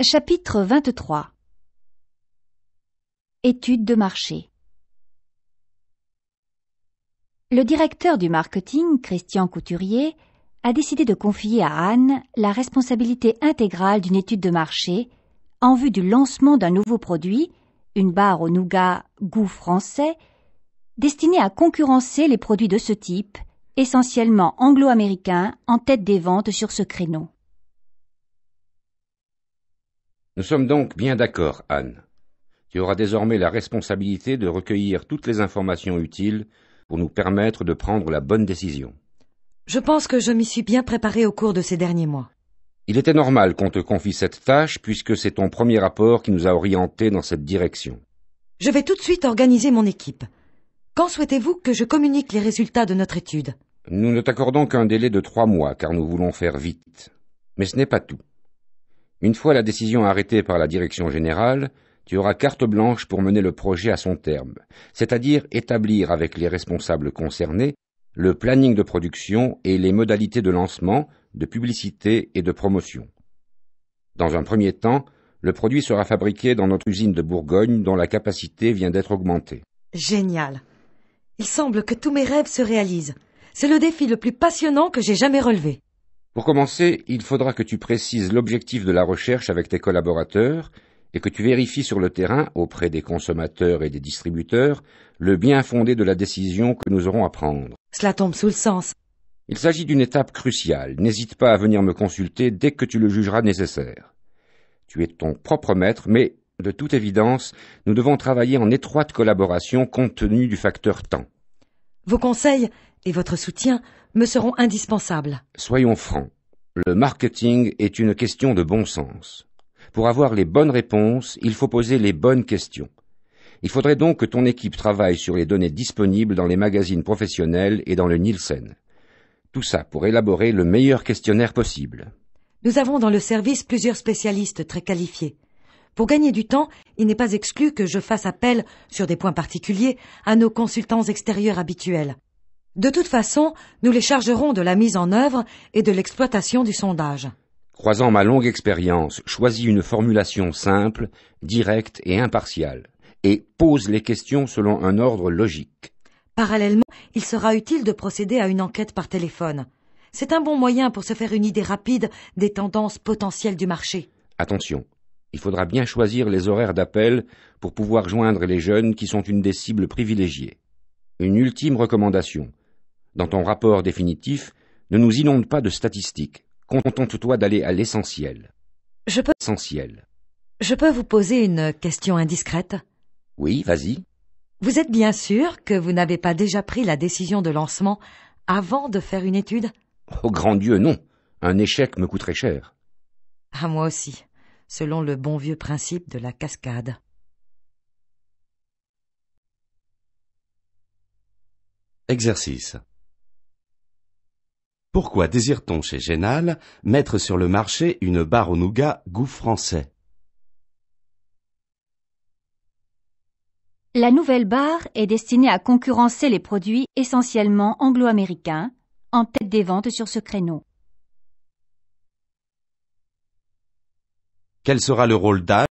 Chapitre 23. Étude de marché. Le directeur du marketing, Christian Couturier, a décidé de confier à Anne la responsabilité intégrale d'une étude de marché en vue du lancement d'un nouveau produit, une barre au nougat goût français, destinée à concurrencer les produits de ce type, essentiellement anglo-américains, en tête des ventes sur ce créneau. Nous sommes donc bien d'accord, Anne. Tu auras désormais la responsabilité de recueillir toutes les informations utiles pour nous permettre de prendre la bonne décision. Je pense que je m'y suis bien préparée au cours de ces derniers mois. Il était normal qu'on te confie cette tâche puisque c'est ton premier rapport qui nous a orientés dans cette direction. Je vais tout de suite organiser mon équipe. Quand souhaitez-vous que je communique les résultats de notre étude? Nous ne t'accordons qu'un délai de 3 mois car nous voulons faire vite. Mais ce n'est pas tout. Une fois la décision arrêtée par la direction générale, tu auras carte blanche pour mener le projet à son terme, c'est-à-dire établir avec les responsables concernés le planning de production et les modalités de lancement, de publicité et de promotion. Dans un premier temps, le produit sera fabriqué dans notre usine de Bourgogne dont la capacité vient d'être augmentée. Génial. Il semble que tous mes rêves se réalisent. C'est le défi le plus passionnant que j'ai jamais relevé. Pour commencer, il faudra que tu précises l'objectif de la recherche avec tes collaborateurs et que tu vérifies sur le terrain, auprès des consommateurs et des distributeurs, le bien fondé de la décision que nous aurons à prendre. Cela tombe sous le sens. Il s'agit d'une étape cruciale. N'hésite pas à venir me consulter dès que tu le jugeras nécessaire. Tu es ton propre maître, mais, de toute évidence, nous devons travailler en étroite collaboration compte tenu du facteur temps. Vos conseils et votre soutien me seront indispensables. Soyons francs. Le marketing est une question de bon sens. Pour avoir les bonnes réponses, il faut poser les bonnes questions. Il faudrait donc que ton équipe travaille sur les données disponibles dans les magazines professionnels et dans le Nielsen. Tout ça pour élaborer le meilleur questionnaire possible. Nous avons dans le service plusieurs spécialistes très qualifiés. Pour gagner du temps, il n'est pas exclu que je fasse appel, sur des points particuliers, à nos consultants extérieurs habituels. De toute façon, nous les chargerons de la mise en œuvre et de l'exploitation du sondage. Croisant ma longue expérience, choisis une formulation simple, directe et impartiale, et pose les questions selon un ordre logique. Parallèlement, il sera utile de procéder à une enquête par téléphone. C'est un bon moyen pour se faire une idée rapide des tendances potentielles du marché. Attention, il faudra bien choisir les horaires d'appel pour pouvoir joindre les jeunes qui sont une des cibles privilégiées. Une ultime recommandation. Dans ton rapport définitif, ne nous inonde pas de statistiques. Contente-toi d'aller à l'essentiel. Je peux vous poser une question indiscrète? Oui, vas-y. Vous êtes bien sûr que vous n'avez pas déjà pris la décision de lancement avant de faire une étude? Oh grand Dieu, non. Un échec me coûterait cher. À moi aussi, selon le bon vieux principe de la cascade. Exercice. Pourquoi désire-t-on chez Génal mettre sur le marché une barre au nougat goût français? La nouvelle barre est destinée à concurrencer les produits essentiellement anglo-américains, en tête des ventes sur ce créneau. Quel sera le rôle d'Anne